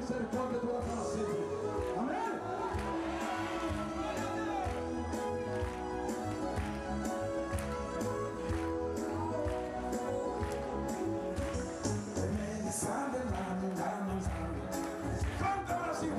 misericórdia dura para sempre. Amém? Canta, Brasil!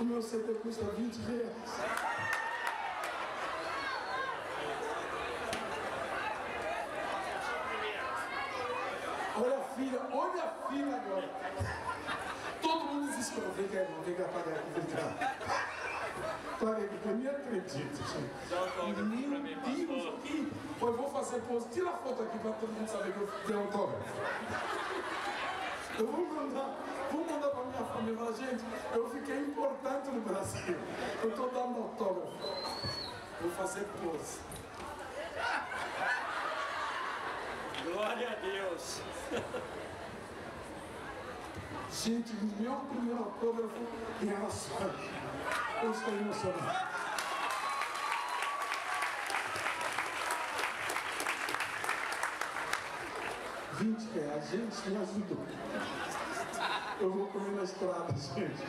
O meu CD custa R$20. Olha a filha agora. Todo mundo desesperou. Vem cá, irmão, vem cá pagar aqui, vem cá. Paga aqui, eu nem acredito, gente. Meu Deus, aqui. Eu vou fazer pose. Tira a foto aqui para todo mundo saber que eu dei autógrafo. Eu vou mandar para minha família. Falar, gente, eu fiquei importante no Brasil. Eu estou dando autógrafo. Vou fazer pose. Glória a Deus. Gente, meu primeiro autógrafo em relação. Eu estou emocionado. R$20, gente, me ajudou. Eu vou comer na estrada, gente.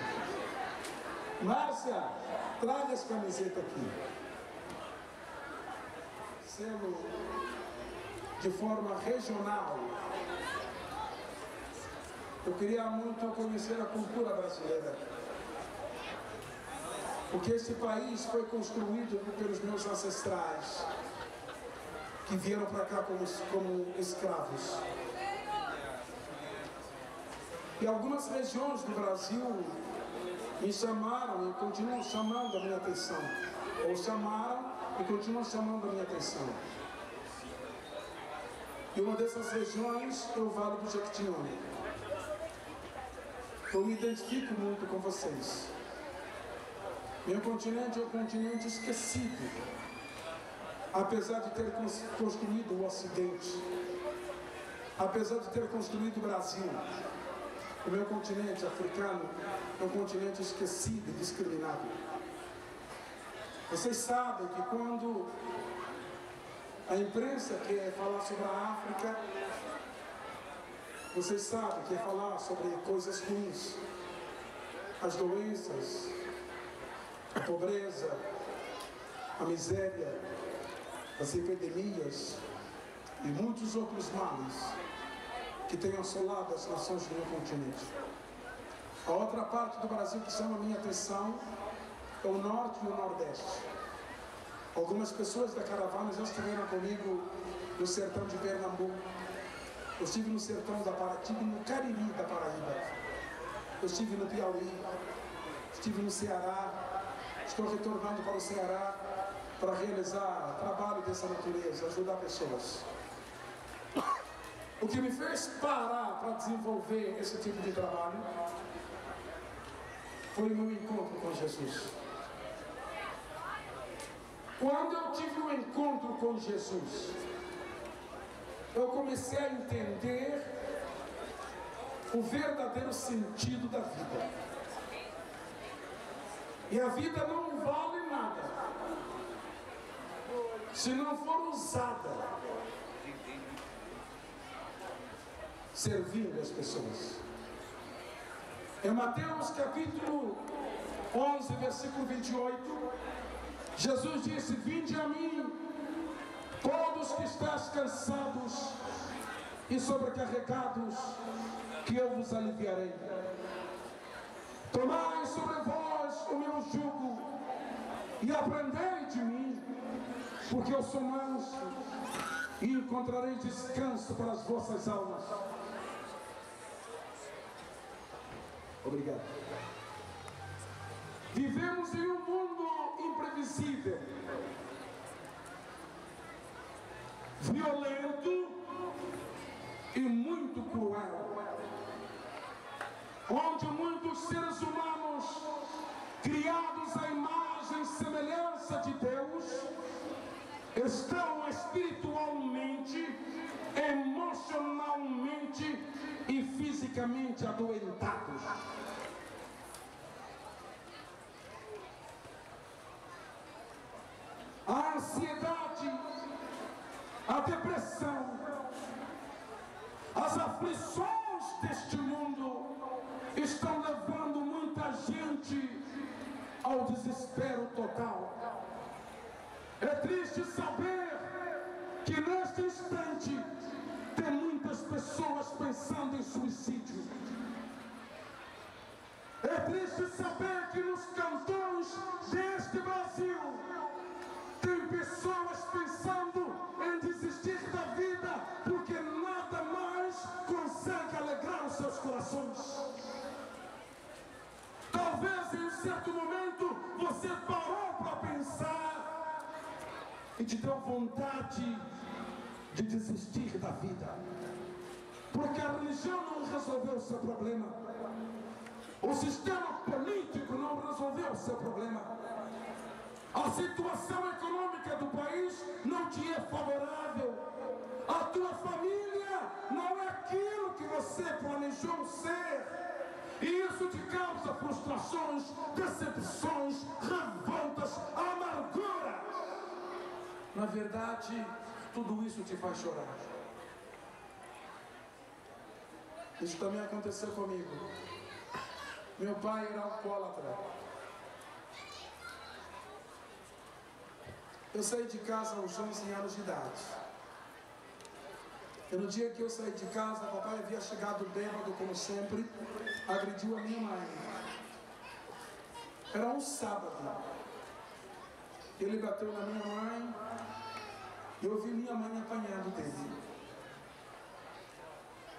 Márcia, traga as camisetas aqui. Sendo de forma regional. Eu queria muito conhecer a cultura brasileira. Porque esse país foi construído pelos meus ancestrais, que vieram para cá como escravos. E algumas regiões do Brasil me chamaram e continuam chamando a minha atenção. Ou chamaram e continuam chamando a minha atenção. E uma dessas regiões é o Vale do Jequitinhonha. Eu me identifico muito com vocês. Meu continente é um continente esquecido. Apesar de ter construído o Ocidente, apesar de ter construído o Brasil, o meu continente africano é um continente esquecido e discriminado. Vocês sabem que quando a imprensa quer falar sobre a África, vocês sabem que é falar sobre coisas ruins, as doenças, a pobreza, a miséria, as epidemias e muitos outros males que têm assolado as nações do meu continente. A outra parte do Brasil que chama a minha atenção é o norte e o nordeste. Algumas pessoas da caravana já estiveram comigo no sertão de Pernambuco. Eu estive no sertão da Paraíba, estive no Cariri da Paraíba. Eu estive no Piauí, estive no Ceará. Estou retornando para o Ceará para realizar trabalho dessa natureza, ajudar pessoas. O que me fez parar para desenvolver esse tipo de trabalho foi o meu encontro com Jesus. Quando eu tive um encontro com Jesus, eu comecei a entender o verdadeiro sentido da vida. E a vida não vale nada se não for usada servindo as pessoas. Em Mateus capítulo 11, versículo 28, Jesus disse: vinde a mim, Todos que estáis cansados e sobrecarregados, que eu vos aliviarei. Tomai sobre vós o meu jugo e aprendei de mim, porque eu sou manso e encontrarei descanso para as vossas almas. Obrigado. Vivemos em um mundo imprevisível, violento e muito cruel, onde muitos seres humanos, criados à imagem e semelhança de Deus, estão espiritualmente, emocionalmente e fisicamente adoentados. A ansiedade, a depressão, as aflições deste mundo estão levando muita gente ao desespero total. É triste saber que neste instante tem muitas pessoas pensando em suicídio. É triste saber que nos cantões deste Brasil tem pessoas pensando em desistir da vida porque nada mais consegue alegrar os seus corações. Talvez em um certo momento você parou para pensar e te deu vontade de desistir da vida, porque a religião não resolveu o seu problema, o sistema político não resolveu o seu problema, a situação econômica do país não te é favorável, a tua família não é aquilo que você planejou ser, e isso te causa frustrações, decepções, revoltas, amarguras. Na verdade, tudo isso te faz chorar. Isso também aconteceu comigo. Meu pai era alcoólatra. Eu saí de casa aos 11 anos de idade. E no dia que eu saí de casa, papai havia chegado bêbado, como sempre, agrediu a minha mãe. Era um sábado. Ele bateu na minha mãe e eu vi minha mãe apanhando dele.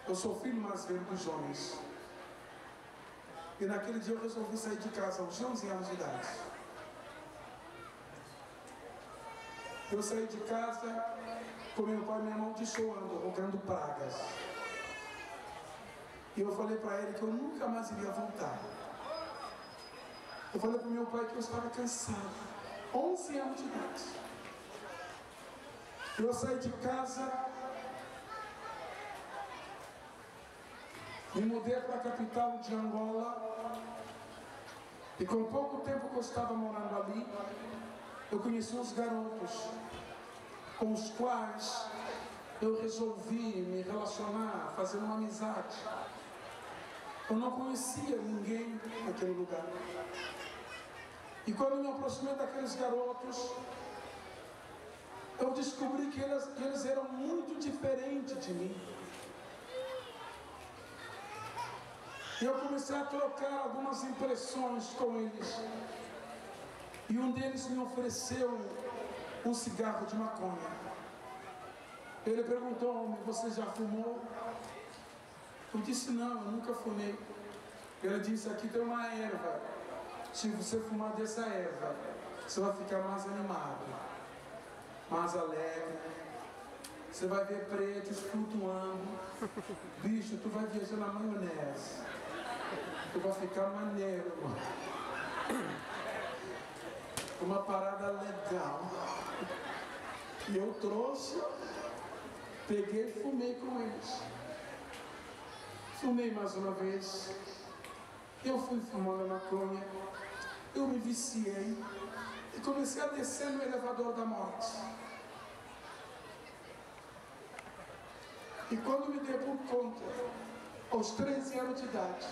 Eu sou o filho mais velho dos homens. E naquele dia eu resolvi sair de casa aos 11 anos de idade. Eu saí de casa com meu pai me amaldiçoando, rogando pragas. E eu falei para ele que eu nunca mais iria voltar. Eu falei para o meu pai que eu estava cansado. 11 anos de idade. Eu saí de casa, me mudei para a capital de Angola. E com pouco tempo que eu estava morando ali, eu conheci uns garotos com os quais eu resolvi me relacionar, fazer uma amizade. Eu não conhecia ninguém naquele lugar. E quando me aproximei daqueles garotos, eu descobri que eles eram muito diferentes de mim. E eu comecei a trocar algumas impressões com eles. E um deles me ofereceu um cigarro de maconha. Ele perguntou-me: você já fumou? Eu disse: não, eu nunca fumei. Ele disse: aqui tem uma erva. Se você fumar dessa erva, você vai ficar mais animado, mais alegre. Você vai ver pretos flutuando. Bicho, tu vai viajar na maionese. Tu vai ficar maneiro, mano. Uma parada legal. E eu trouxe, peguei e fumei com eles. Fumei mais uma vez. Eu fui fumando maconha. Eu me viciei e comecei a descer no elevador da morte. E quando me dei por conta, aos 13 anos de idade,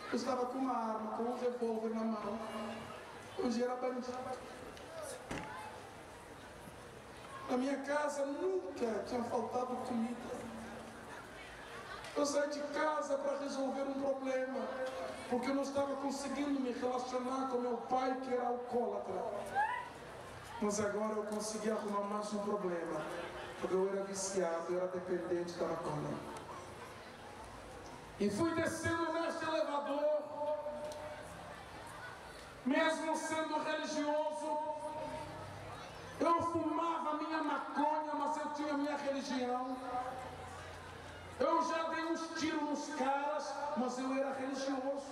eu estava com uma arma, com um revólver na mão. Eu já era bandido. Na minha casa nunca tinha faltado comida. Eu saí de casa para resolver um problema, porque eu não estava conseguindo me relacionar com meu pai, que era alcoólatra. Mas agora eu consegui arrumar mais um problema, porque eu era viciado, eu era dependente da maconha. E fui descendo neste elevador, mesmo sendo religioso, eu fumava minha maconha, mas eu tinha minha religião. Eu já dei uns tiros nos caras, mas eu era religioso.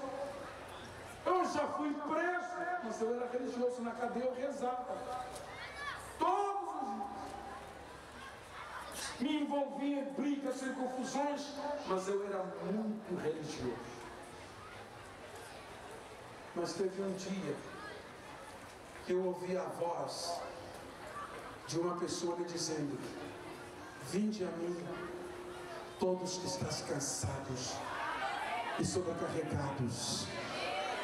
Eu já fui preso, mas eu era religioso. Na cadeia eu rezava. Todos os dias. Me envolvia em brigas e confusões, mas eu era muito religioso. Mas teve um dia que eu ouvi a voz de uma pessoa me dizendo: vinde a mim, todos que estás cansados e sobrecarregados,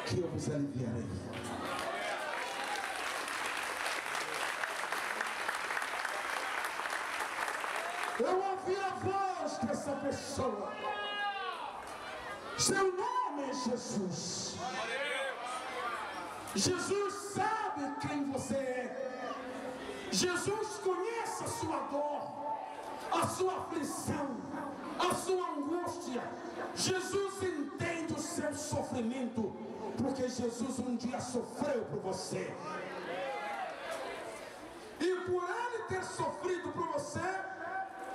que eu vos aliviarei. Eu ouvi a voz dessa pessoa. Seu nome é Jesus. Jesus sabe quem você é. Jesus conhece a sua dor, a sua aflição, a sua angústia. Jesus entende o seu sofrimento, porque Jesus um dia sofreu por você. E por ele ter sofrido por você,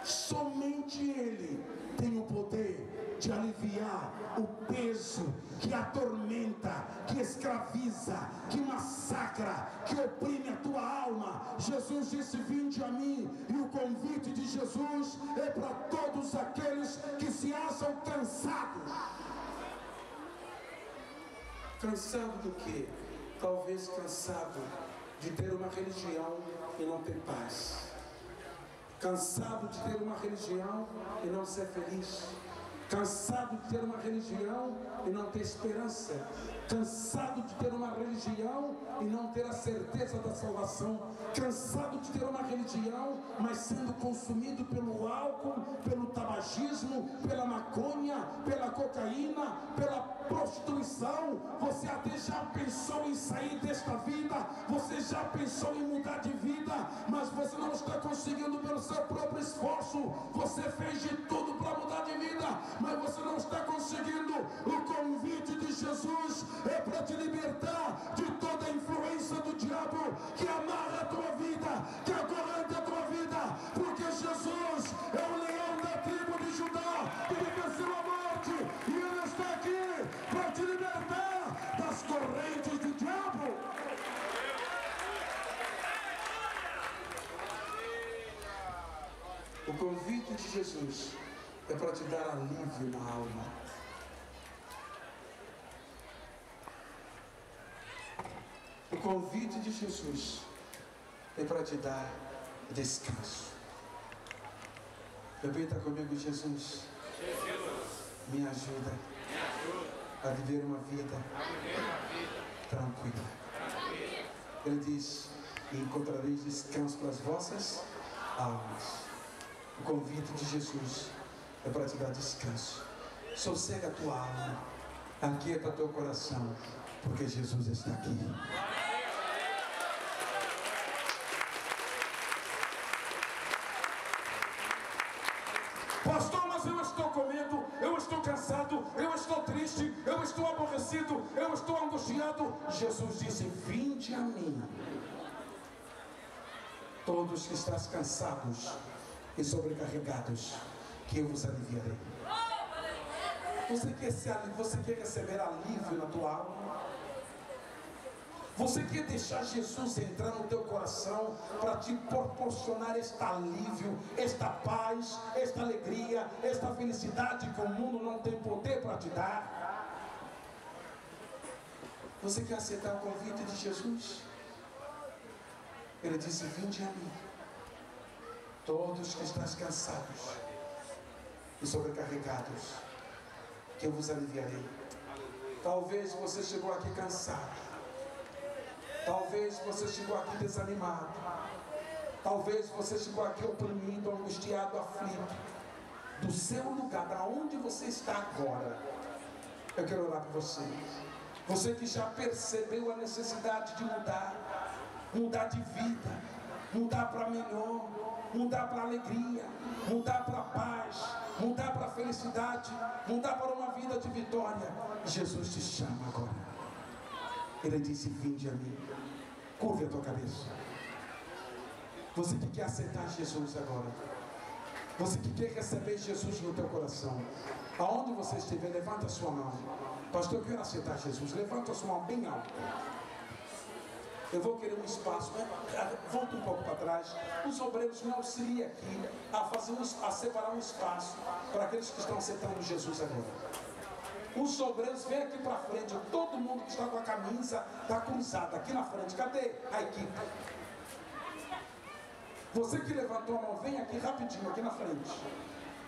somente ele tem o poder de aliviar o peso que atormenta, que escraviza, que massacra, que oprime a tua alma. Jesus disse: vinde a mim. E o convite de Jesus é para todos aqueles que se acham cansados. Cansado do quê? Talvez cansado de ter uma religião e não ter paz. Cansado de ter uma religião e não ser feliz. Cansado de ter uma religião e não ter esperança. Cansado de ter uma religião e não ter a certeza da salvação. Cansado de ter uma religião, mas sendo consumido pelo álcool, pelo tabagismo, pela maconha, pela cocaína, pela prostituição. Você até já pensou em sair desta vida, você já pensou em mudar de vida, mas você não está conseguindo pelo seu próprio esforço. Você fez de tudo para mudar de vida, mas você não está conseguindo. O convite de Jesus é para te libertar de toda a influência do diabo que amarra a tua vida, que acorrenta a tua vida, porque Jesus é o leão da tribo de Judá, que venceu a morte, e ele está aqui para te libertar das correntes do diabo. O convite de Jesus é para te dar alívio na alma. O convite de Jesus é para te dar descanso. Repita comigo: Jesus, me ajuda a viver uma vida tranquila. Ele diz: encontrareis descanso para as vossas almas. O convite de Jesus é para te dar descanso. Sossega a tua alma, aquieta teu coração, porque Jesus está aqui. Pastor, mas eu estou com medo, eu estou cansado, eu estou triste, eu estou aborrecido, eu estou angustiado. Jesus disse: vinde a mim, todos que estás cansados e sobrecarregados, que eu vos aliviarei. Você quer receber alívio na tua alma? Você quer deixar Jesus entrar no teu coração para te proporcionar este alívio, esta paz, esta alegria, esta felicidade que o mundo não tem poder para te dar? Você quer aceitar o convite de Jesus? Ele disse: vinde a mim, todos que estás cansados e sobrecarregados, que eu vos aliviarei. Talvez você chegou aqui cansado. Talvez você chegou aqui desanimado. Talvez você chegou aqui oprimido, angustiado, aflito. Do seu lugar, da onde você está agora, eu quero orar por você. Você que já percebeu a necessidade de mudar de vida, mudar para melhor, mudar para alegria, mudar para paz, mudar para felicidade, mudar para uma vida de vitória. Jesus te chama agora. Ele disse: vinde a mim. Curve a tua cabeça. Você que quer aceitar Jesus agora, você que quer receber Jesus no teu coração, aonde você estiver, levanta a sua mão. Pastor, eu quero aceitar Jesus. Levanta a sua mão bem alta. Eu vou querer um espaço, né? Volta um pouco para trás. Os obreiros me auxiliam aqui a separar um espaço para aqueles que estão aceitando Jesus agora. Os obreiros, vem aqui para frente. Todo mundo que está com a camisa está cruzada aqui na frente. Cadê a equipe? Você que levantou a mão, vem aqui rapidinho, aqui na frente.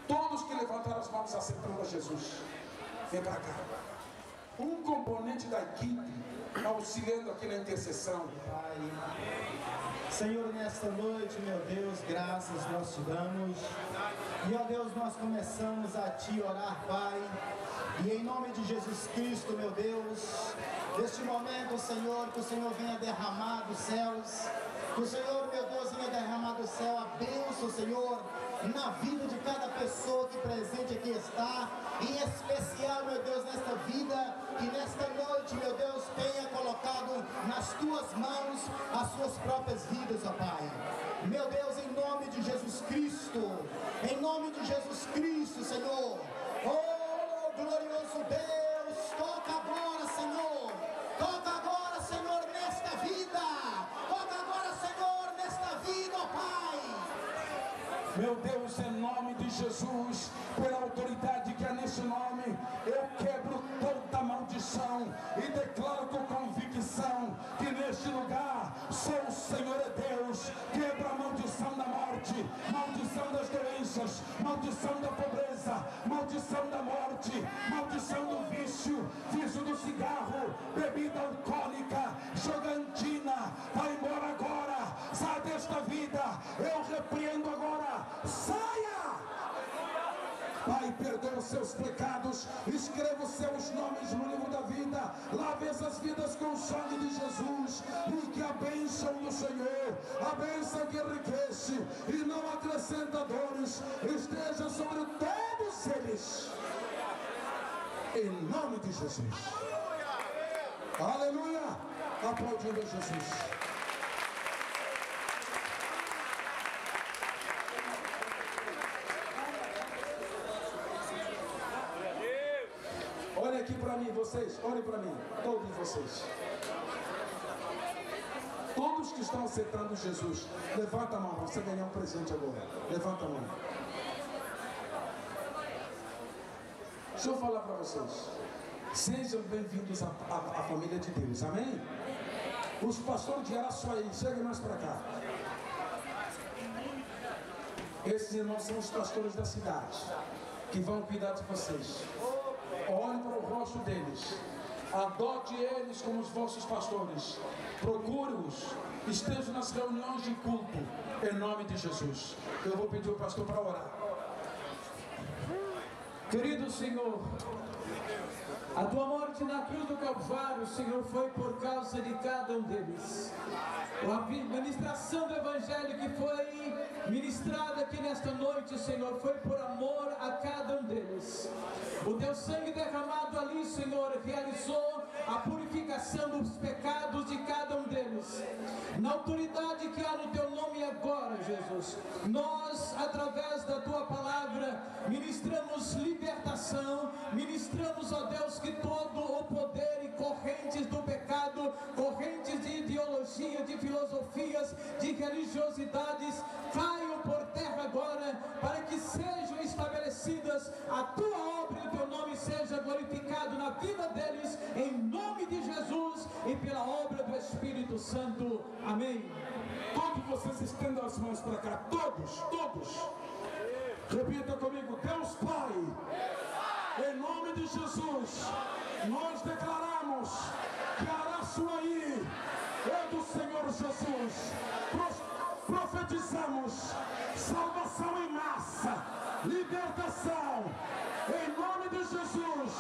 Todos que levantaram as mãos aceitando a Jesus, vem para cá. Um componente da equipe auxiliando aqui na intercessão. Pai, Senhor, nesta noite, meu Deus, graças nós te damos. E ó Deus, nós começamos a te orar, Pai. E em nome de Jesus Cristo, meu Deus, neste momento, Senhor, que o Senhor venha derramar dos céus, que o Senhor, meu Deus, venha derramar do céu a bênção, Senhor, na vida de cada pessoa que presente aqui está, em especial, meu Deus, nesta vida, que nesta noite, meu Deus, tenha colocado nas tuas mãos as suas próprias vidas, ó Pai. Meu Deus, em nome de Jesus Cristo, Senhor, oh, glorioso Deus, toca agora, Senhor, nesta vida, ó Pai. Meu Deus, em nome de Jesus, pela autoridade que há nesse nome, eu quebro toda maldição e declaro com convicção que neste lugar sou o Senhor é Deus. Quebra a maldição da morte, maldição das doenças, maldição da pobreza, maldição da morte, maldição do vício do cigarro, bebida alcoólica, jogantina. Vai embora agora, sai desta vida, eu repreendo agora, saia! Pai, perdoa os seus pecados, escreva os seus nomes no livro da vida, lave essas vidas com o sangue de Jesus, e que a bênção do Senhor, a bênção que enriquece e não acrescenta dores, esteja sobre todos eles, em nome de Jesus. Aleluia! Aplaudindo a Jesus. Olha aqui para mim, vocês, olhem para mim, todos vocês. Todos que estão aceitando Jesus, levanta a mão, você ganhar um presente agora. Levanta a mão. Deixa eu falar para vocês. Sejam bem-vindos à família de Deus, amém? Os pastores de Araçuaí, cheguem mais para cá. Esses irmãos são os pastores da cidade, que vão cuidar de vocês. Olhe para o rosto deles, adote eles como os vossos pastores, procure-os, estejam nas reuniões de culto, em nome de Jesus. Eu vou pedir ao pastor para orar. Querido Senhor, a tua morte na cruz do Calvário, Senhor, foi por causa de cada um deles. A ministração do Evangelho que foi ministrada aqui nesta noite, Senhor, foi por amor a cada um deles. O teu sangue derramado ali, Senhor, realizou a purificação dos pecados de cada um deles. Na autoridade que há no teu nome agora, Jesus, nós, através da tua palavra, ministramos libertação, ministramos, ó Deus, que todo o poder e correntes do pecado, correntes de ideologia, de filosofias, de religiosidades, caiam por terra agora, para que sejam estabelecidas a tua obra e o teu nome seja glorificado na vida deles, em nome de Jesus e pela obra do Espírito Santo. Amém. Todos vocês estendam as mãos para cá, todos. Repita comigo: Deus Pai, em nome de Jesus, nós declaramos que Araçuaí é do Senhor Jesus. Profetizamos profetizamos salvação em massa, libertação, em nome de Jesus,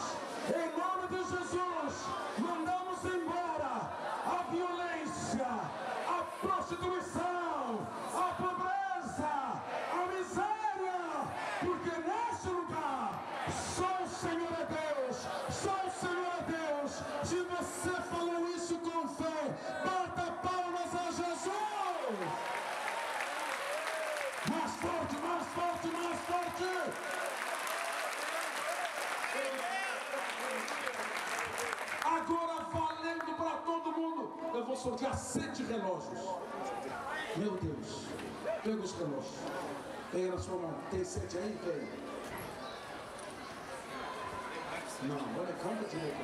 em nome de Jesus, mandamos embora a violência, a prostituição, a pobreza, a miséria, porque neste lugar só o Senhor é Deus, só o Senhor é Deus. Se você falou isso com fé, bata palmas a Jesus. Mais forte, mais forte, mais forte. Agora valendo para todo mundo. Eu vou sortear 7 relógios. Meu Deus. Pega os relógios. Pega na sua mão. Tem 7 aí? Pega. Não, olha, conta direito.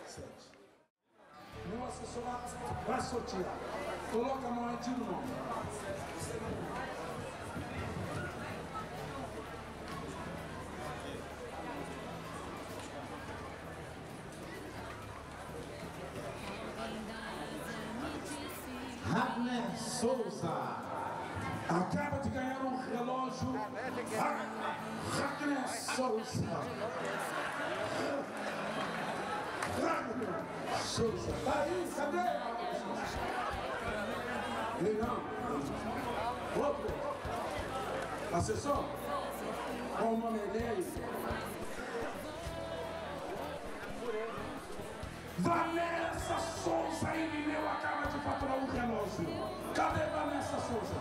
7. Meu assessor vai sortear. Coloca a mão aí, tira o nome. Ragner Souza. Acaba de ganhar um relógio. Ragner Souza. Ragner Souza. Tá aí, cadê? Legal. Outro. Assessor. Qual o nome dele? Vanessa Souza, Irineu, acaba de faturar um relógio. Cadê Vanessa Souza?